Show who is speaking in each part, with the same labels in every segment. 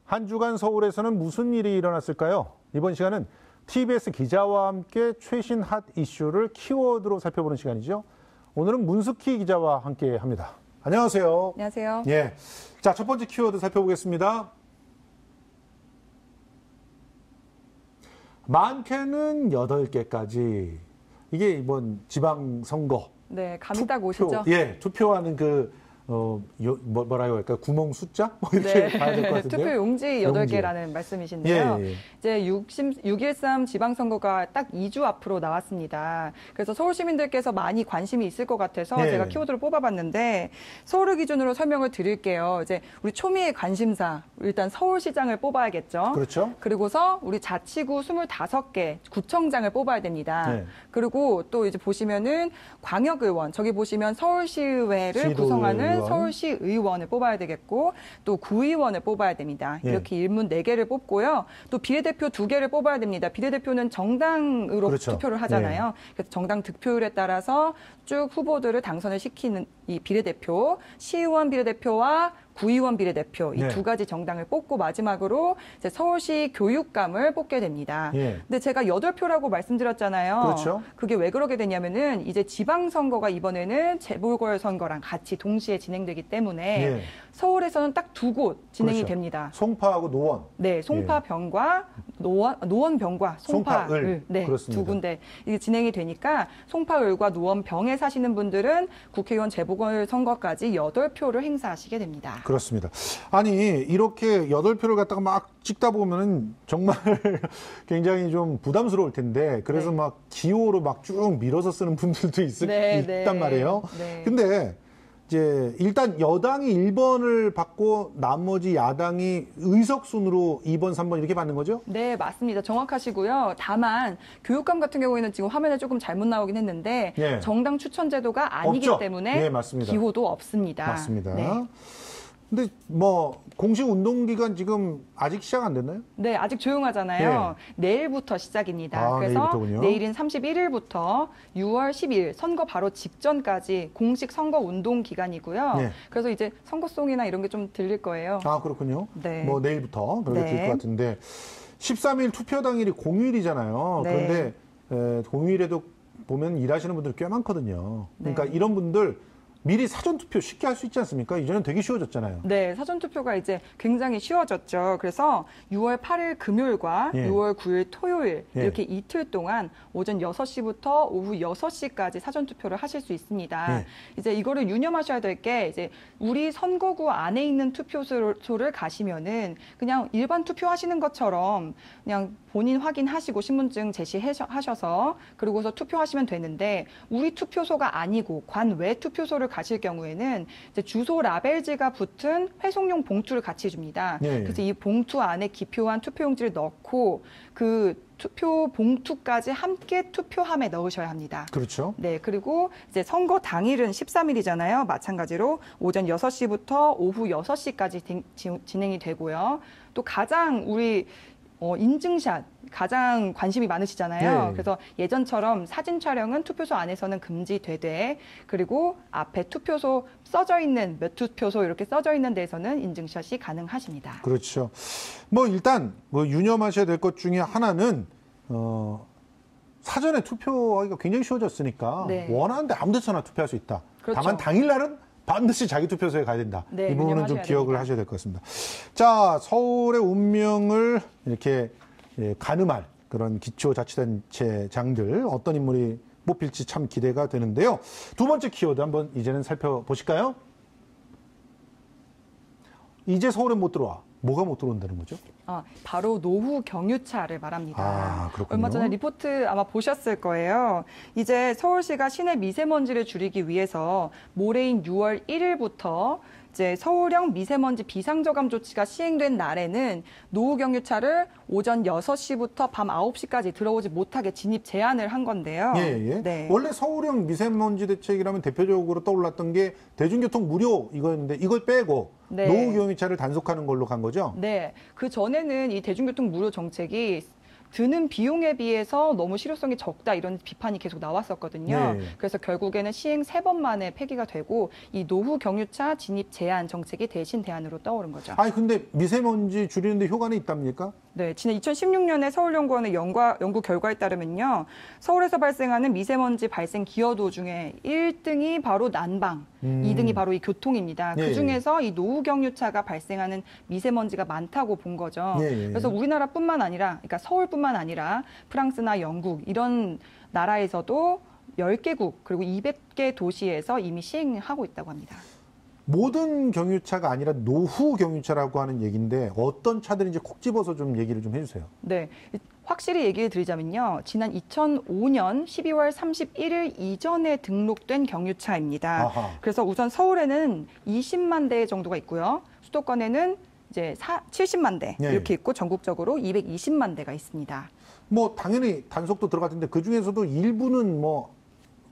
Speaker 1: 한 주간 서울에서는 무슨 일이 일어났을까요? 이번 시간은 TBS 기자와 함께 최신 핫 이슈를 키워드로 살펴보는 시간이죠. 오늘은 문숙희 기자와 함께 합니다. 안녕하세요.
Speaker 2: 안녕하세요.
Speaker 1: 예. 자, 첫 번째 키워드 살펴보겠습니다. 많게는 8개까지. 이게 이번 지방선거.
Speaker 2: 네, 감이 딱 오시죠?
Speaker 1: 예, 투표하는 뭐라고 할까요? 구멍 숫자? 뭐 이렇게
Speaker 2: 네.
Speaker 1: 봐야 될 것 같은데.
Speaker 2: 투표 용지 8개라는 말씀이신데요.
Speaker 1: 예.
Speaker 2: 이제 6.13 지방선거가 딱 2주 앞으로 나왔습니다. 그래서 서울 시민들께서 많이 관심이 있을 것 같아서
Speaker 1: 예.
Speaker 2: 제가 키워드를 뽑아봤는데 서울을 기준으로 설명을 드릴게요. 이제 우리 초미의 관심사, 일단 서울시장을 뽑아야겠죠.
Speaker 1: 그렇죠.
Speaker 2: 그리고서 우리 자치구 25개 구청장을 뽑아야 됩니다.
Speaker 1: 네.
Speaker 2: 그리고 또 이제 보시면은 광역의원, 저기 보시면 서울시의회를 구성하는 서울시의원을 뽑아야 되겠고 또 구의원을 뽑아야 됩니다.
Speaker 1: 예.
Speaker 2: 이렇게 일문 4개를 뽑고요. 또 비례대표 2개를 뽑아야 됩니다. 비례대표는 정당으로
Speaker 1: 그렇죠.
Speaker 2: 투표를 하잖아요.
Speaker 1: 예.
Speaker 2: 그래서 정당 득표율에 따라서 쭉 후보들을 당선을 시키는 이 비례대표, 시의원 비례대표와 구의원 비례대표 이
Speaker 1: 네.
Speaker 2: 두 가지 정당을 뽑고 마지막으로 이제 서울시 교육감을 뽑게 됩니다.
Speaker 1: 예.
Speaker 2: 근데 제가 8표라고 말씀드렸잖아요.
Speaker 1: 그렇죠.
Speaker 2: 그게 왜 그러게 되냐면은 이제 지방선거가 이번에는 재보궐선거랑 같이 동시에 진행되기 때문에
Speaker 1: 예.
Speaker 2: 서울에서는 딱 2곳 진행이
Speaker 1: 그렇죠.
Speaker 2: 됩니다.
Speaker 1: 송파하고 노원.
Speaker 2: 네, 송파병과 노원병과 송파을.
Speaker 1: 송파을.
Speaker 2: 네,
Speaker 1: 그렇습니다.
Speaker 2: 두 군데 이게 진행이 되니까 송파을과 노원병에 사시는 분들은 국회의원 재보궐선거까지 8표를 행사하시게 됩니다.
Speaker 1: 그렇습니다. 아니, 이렇게 8표를 갖다가 막 찍다 보면은 정말 굉장히 좀 부담스러울 텐데, 그래서
Speaker 2: 네.
Speaker 1: 막 기호로 막 쭉 밀어서 쓰는 분들도 있단 말이에요.
Speaker 2: 네.
Speaker 1: 근데 이제 일단 여당이 1번을 받고 나머지 야당이 의석순으로 2번, 3번 이렇게 받는 거죠?
Speaker 2: 네, 맞습니다. 정확하시고요. 다만 교육감 같은 경우에는 지금 화면에 조금 잘못 나오긴 했는데
Speaker 1: 예.
Speaker 2: 정당 추천 제도가 아니기
Speaker 1: 없죠?
Speaker 2: 때문에
Speaker 1: 예, 맞습니다.
Speaker 2: 기호도 없습니다.
Speaker 1: 맞습니다.
Speaker 2: 네.
Speaker 1: 근데 뭐 공식 운동기간 지금 아직 시작 안 됐나요?
Speaker 2: 네, 아직 조용하잖아요. 내일부터 시작입니다.
Speaker 1: 아,
Speaker 2: 그래서
Speaker 1: 내일부터군요.
Speaker 2: 내일인 31일부터 6월 10일 선거 바로 직전까지 공식 선거 운동 기간이고요.
Speaker 1: 네.
Speaker 2: 그래서 이제 선거송이나 이런 게 좀 들릴 거예요.
Speaker 1: 아, 그렇군요.
Speaker 2: 네.
Speaker 1: 뭐 내일부터 그렇게
Speaker 2: 네.
Speaker 1: 될 것 같은데 13일 투표 당일이 공휴일이잖아요.
Speaker 2: 네.
Speaker 1: 그런데 공휴일에도 보면 일하시는 분들 꽤 많거든요. 그러니까
Speaker 2: 네.
Speaker 1: 이런 분들 미리 사전 투표 쉽게 할 수 있지 않습니까? 이제는 되게 쉬워졌잖아요.
Speaker 2: 네, 사전투표가 이제 굉장히 쉬워졌죠. 그래서 6월 8일 금요일과
Speaker 1: 예.
Speaker 2: 6월 9일 토요일
Speaker 1: 예.
Speaker 2: 이렇게 이틀 동안 오전 6시부터 오후 6시까지 사전투표를 하실 수 있습니다.
Speaker 1: 예.
Speaker 2: 이제 이거를 유념하셔야 될 게 이제 우리 선거구 안에 있는 투표소를 가시면은 그냥 일반 투표하시는 것처럼 그냥 본인 확인하시고 신분증 제시하셔서 그러고서 투표하시면 되는데 우리 투표소가 아니고 관외 투표소를 가실 경우에는 이제 주소 라벨지가 붙은 회송용 봉투를 같이 줍니다.
Speaker 1: 예.
Speaker 2: 그래서 이 봉투 안에 기표한 투표용지를 넣고 그 투표 봉투까지 함께 투표함에 넣으셔야 합니다.
Speaker 1: 그렇죠.
Speaker 2: 네, 그리고 이제 선거 당일은 13일이잖아요. 마찬가지로 오전 6시부터 오후 6시까지 진행이 되고요. 또 가장 우리 인증샷 가장 관심이 많으시잖아요.
Speaker 1: 네.
Speaker 2: 그래서 예전처럼 사진 촬영은 투표소 안에서는 금지되되 그리고 앞에 투표소 써져 있는 몇 투표소 이렇게 써져 있는 데에서는 인증샷이 가능하십니다.
Speaker 1: 그렇죠. 뭐 일단 뭐 유념하셔야 될 것 중에 하나는 사전에 투표하기가 굉장히 쉬워졌으니까
Speaker 2: 네.
Speaker 1: 원하는데 아무 데서나 투표할 수 있다.
Speaker 2: 그렇죠.
Speaker 1: 다만 당일날은 반드시 자기 투표소에 가야 된다.
Speaker 2: 네,
Speaker 1: 이 부분은 좀
Speaker 2: 유념하셔야
Speaker 1: 기억을
Speaker 2: 됩니다.
Speaker 1: 하셔야 될 것 같습니다. 자, 서울의 운명을 이렇게 가늠할 그런 기초자치단체장들 어떤 인물이 뽑힐지 참 기대가 되는데요. 두 번째 키워드 한번 이제는 살펴보실까요? 이제 서울에 못 들어와. 뭐가 못 들어온다는 거죠?
Speaker 2: 바로 노후 경유차를 말합니다.
Speaker 1: 아, 그렇군요.
Speaker 2: 얼마 전에 리포트 아마 보셨을 거예요. 이제 서울시가 시내 미세먼지를 줄이기 위해서 모레인 6월 1일부터 이제 서울형 미세먼지 비상저감 조치가 시행된 날에는 노후 경유차를 오전 6시부터 밤 9시까지 들어오지 못하게 진입 제한을 한 건데요.
Speaker 1: 예.
Speaker 2: 네.
Speaker 1: 원래 서울형 미세먼지 대책이라면 대표적으로 떠올랐던 게 대중교통 무료 이거였는데 이걸 빼고
Speaker 2: 네.
Speaker 1: 노후 경유차를 단속하는 걸로 간 거죠?
Speaker 2: 네. 그 전에는 이 대중교통 무료 정책이 드는 비용에 비해서 너무 실효성이 적다 이런 비판이 계속 나왔었거든요.
Speaker 1: 네.
Speaker 2: 그래서 결국에는 시행 3번 만에 폐기가 되고 이 노후 경유차 진입 제한 정책이 대신 대안으로 떠오른 거죠.
Speaker 1: 아니 근데 미세먼지 줄이는데 효과는 있답니까?
Speaker 2: 네, 지난 2016년에 서울연구원의 연구 결과에 따르면요. 서울에서 발생하는 미세먼지 발생 기여도 중에 1등이 바로 난방, 2등이 바로 이 교통입니다.
Speaker 1: 예.
Speaker 2: 그중에서 이 노후 경유차가 발생하는 미세먼지가 많다고 본 거죠.
Speaker 1: 예.
Speaker 2: 그래서 우리나라뿐만 아니라, 그러니까 서울뿐만 아니라 프랑스나 영국 이런 나라에서도 10개국 그리고 200개 도시에서 이미 시행하고 있다고 합니다.
Speaker 1: 모든 경유차가 아니라 노후 경유차라고 하는 얘기인데 어떤 차들인지 콕 집어서 좀 얘기를 좀 해주세요.
Speaker 2: 네, 확실히 얘기를 드리자면요. 지난 2005년 12월 31일 이전에 등록된 경유차입니다.
Speaker 1: 아하.
Speaker 2: 그래서 우선 서울에는 20만 대 정도가 있고요. 수도권에는 이제 70만 대
Speaker 1: 예.
Speaker 2: 이렇게 있고 전국적으로 220만 대가 있습니다.
Speaker 1: 뭐 당연히 단속도 들어갈 텐데 그 중에서도 일부는 뭐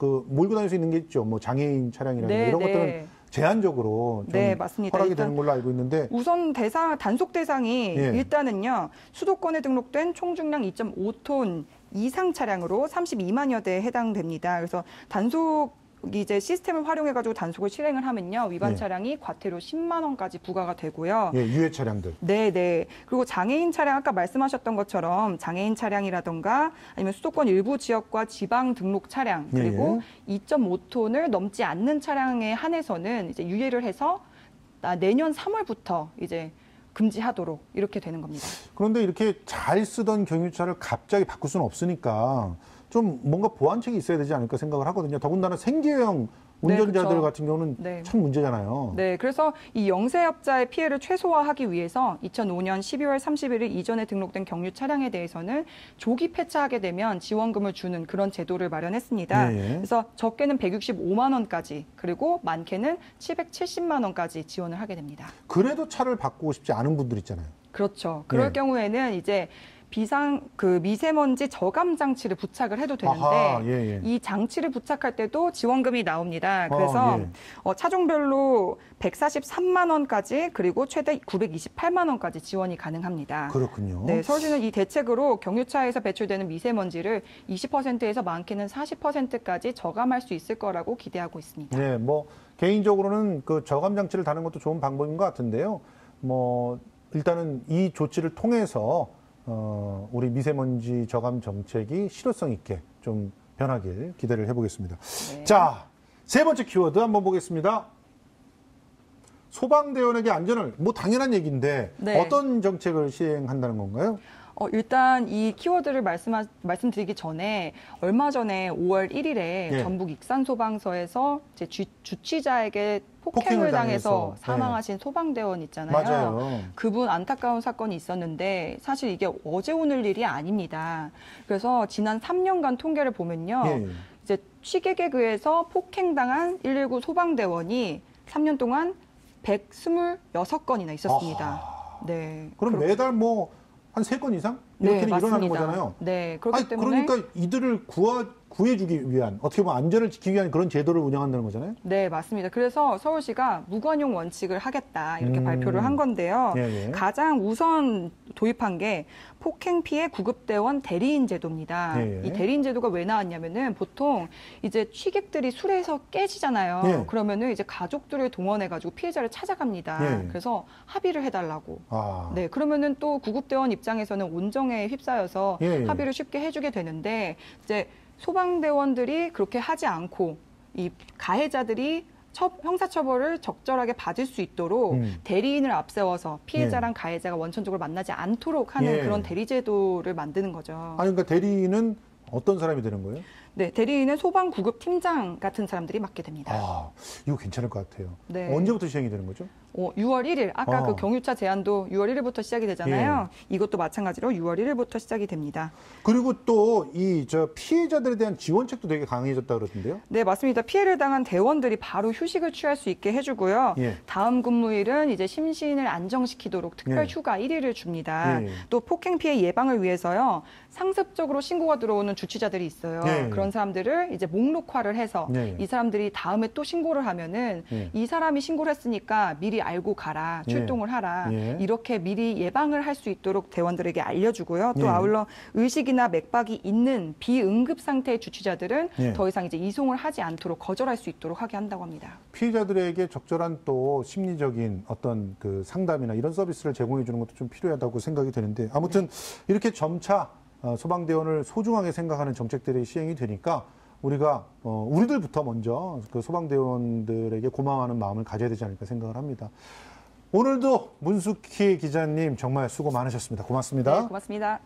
Speaker 1: 그 몰고 다닐 수 있는 게 있죠. 뭐 장애인 차량이라든가
Speaker 2: 네,
Speaker 1: 이런
Speaker 2: 네.
Speaker 1: 것들은 제한적으로 좀
Speaker 2: 네, 맞습니다.
Speaker 1: 허락이
Speaker 2: 일단
Speaker 1: 되는 걸로 알고 있는데
Speaker 2: 우선 단속 대상이
Speaker 1: 예.
Speaker 2: 일단은요. 수도권에 등록된 총중량 2.5톤 이상 차량으로 32만여 대에 해당됩니다. 그래서 단속 이제 시스템을 활용해가지고 단속을 실행을 하면요. 위반
Speaker 1: 예.
Speaker 2: 차량이 과태료 10만 원까지 부과가 되고요.
Speaker 1: 예, 유해 차량들.
Speaker 2: 네. 그리고 장애인 차량 아까 말씀하셨던 것처럼 장애인 차량이라던가 아니면 수도권 일부 지역과 지방 등록 차량 그리고 2.5톤을 넘지 않는 차량에 한해서는 이제 유예를 해서 내년 3월부터 이제 금지하도록 이렇게 되는 겁니다.
Speaker 1: 그런데 이렇게 잘 쓰던 경유차를 갑자기 바꿀 수는 없으니까 좀 뭔가 보완책이 있어야 되지 않을까 생각을 하거든요. 더군다나 생계형 운전자들
Speaker 2: 그렇죠.
Speaker 1: 같은 경우는
Speaker 2: 네.
Speaker 1: 참 문제잖아요.
Speaker 2: 네, 그래서 이 영세업자의 피해를 최소화하기 위해서 2005년 12월 31일 이전에 등록된 경유 차량에 대해서는 조기 폐차하게 되면 지원금을 주는 그런 제도를 마련했습니다.
Speaker 1: 예.
Speaker 2: 그래서 적게는 165만 원까지 그리고 많게는 770만 원까지 지원을 하게 됩니다.
Speaker 1: 그래도 차를 바꾸고 싶지 않은 분들 있잖아요.
Speaker 2: 그렇죠. 그럴
Speaker 1: 네.
Speaker 2: 경우에는 이제 미세먼지 저감 장치를 부착을 해도 되는데
Speaker 1: 아하, 예.
Speaker 2: 이 장치를 부착할 때도 지원금이 나옵니다. 그래서
Speaker 1: 예.
Speaker 2: 차종별로 143만 원까지 그리고 최대 928만 원까지 지원이 가능합니다.
Speaker 1: 그렇군요.
Speaker 2: 네, 서울시는 이 대책으로 경유차에서 배출되는 미세먼지를 20%에서 많게는 40%까지 저감할 수 있을 거라고 기대하고 있습니다.
Speaker 1: 네, 뭐 개인적으로는 그 저감 장치를 다는 것도 좋은 방법인 것 같은데요. 뭐 일단은 이 조치를 통해서 우리 미세먼지 저감 정책이 실효성 있게 좀 변하길 기대를 해보겠습니다.
Speaker 2: 네.
Speaker 1: 자, 세 번째 키워드 한번 보겠습니다. 소방대원에게 안전을, 뭐 당연한 얘기인데
Speaker 2: 네.
Speaker 1: 어떤 정책을 시행한다는 건가요?
Speaker 2: 일단 이 키워드를 말씀드리기 전에 얼마 전에 5월 1일에
Speaker 1: 예.
Speaker 2: 전북 익산소방서에서 이제 주치자에게
Speaker 1: 폭행을
Speaker 2: 폭행을
Speaker 1: 당해서,
Speaker 2: 당해서 사망하신 소방대원 있잖아요.
Speaker 1: 맞아요.
Speaker 2: 그분 안타까운 사건이 있었는데 사실 이게 어제 오늘 일이 아닙니다. 그래서 지난 3년간 통계를 보면요.
Speaker 1: 예.
Speaker 2: 이제 취객에 의해서 폭행당한 119 소방대원이 3년 동안 126건이나 있었습니다.
Speaker 1: 아하.
Speaker 2: 네.
Speaker 1: 그럼 매달 뭐 한 3건 이상? 이렇게는 일어나는 거잖아요.
Speaker 2: 네, 그렇기 때문에
Speaker 1: 그러니까 이들을 구해주기 위한, 어떻게 보면 안전을 지키기 위한 그런 제도를 운영한다는 거잖아요.
Speaker 2: 네, 맞습니다. 그래서 서울시가 무관용 원칙을 하겠다 이렇게 발표를 한 건데요.
Speaker 1: 예.
Speaker 2: 가장 우선 도입한 게 폭행 피해 구급대원 대리인 제도입니다.
Speaker 1: 예.
Speaker 2: 이 대리인 제도가 왜 나왔냐면은 보통 이제 취객들이 술에서 깨지잖아요.
Speaker 1: 예.
Speaker 2: 그러면은 이제 가족들을 동원해가지고 피해자를 찾아갑니다.
Speaker 1: 예.
Speaker 2: 그래서 합의를 해달라고.
Speaker 1: 아.
Speaker 2: 네, 그러면은 또 구급대원 입장에서는 온정에 휩싸여서
Speaker 1: 예.
Speaker 2: 합의를 쉽게 해주게 되는데 이제 소방대원들이 그렇게 하지 않고 이 가해자들이 형사처벌을 적절하게 받을 수 있도록 대리인을 앞세워서 피해자랑 가해자가 원천적으로 만나지 않도록 하는
Speaker 1: 예.
Speaker 2: 그런 대리제도를 만드는 거죠.
Speaker 1: 아니, 그러니까 대리인은 어떤 사람이 되는 거예요?
Speaker 2: 네, 대리인은 소방구급팀장 같은 사람들이 맡게 됩니다.
Speaker 1: 아, 이거 괜찮을 것 같아요.
Speaker 2: 네.
Speaker 1: 언제부터 시행이 되는 거죠?
Speaker 2: 6월 1일, 아까 그 경유차 제한도 6월 1일부터 시작이 되잖아요. 이것도 마찬가지로 6월 1일부터 시작이 됩니다.
Speaker 1: 그리고 또 피해자들에 대한 지원책도 되게 강해졌다 그러던데요?
Speaker 2: 네, 맞습니다. 피해를 당한 대원들이 바로 휴식을 취할 수 있게 해주고요.
Speaker 1: 예.
Speaker 2: 다음 근무일은 이제 심신을 안정시키도록 특별
Speaker 1: 예.
Speaker 2: 휴가 1일을 줍니다.
Speaker 1: 예.
Speaker 2: 또 폭행 피해 예방을 위해서요. 상습적으로 신고가 들어오는 주치자들이 있어요.
Speaker 1: 예.
Speaker 2: 그런 사람들을 이제 목록화를 해서
Speaker 1: 예.
Speaker 2: 이 사람들이 다음에 또 신고를 하면은
Speaker 1: 예.
Speaker 2: 이 사람이 신고를 했으니까 미리 알고 가라,
Speaker 1: 예.
Speaker 2: 출동을 하라.
Speaker 1: 예.
Speaker 2: 이렇게 미리 예방을 할 수 있도록 대원들에게 알려주고요. 또
Speaker 1: 예.
Speaker 2: 아울러 의식이나 맥박이 있는 비응급 상태의 주치자들은
Speaker 1: 예.
Speaker 2: 더 이상 이제 이송을 하지 않도록 거절할 수 있도록 하게 한다고 합니다.
Speaker 1: 피해자들에게 적절한 또 심리적인 어떤 그 상담이나 이런 서비스를 제공해 주는 것도 좀 필요하다고 생각이 되는데 아무튼 이렇게 점차 소방대원을 소중하게 생각하는 정책들이 시행이 되니까 우리가 우리들부터 먼저 그 소방대원들에게 고마워하는 마음을 가져야 되지 않을까 생각을 합니다. 오늘도 문숙희 기자님 정말 수고 많으셨습니다. 고맙습니다.
Speaker 2: 네, 고맙습니다.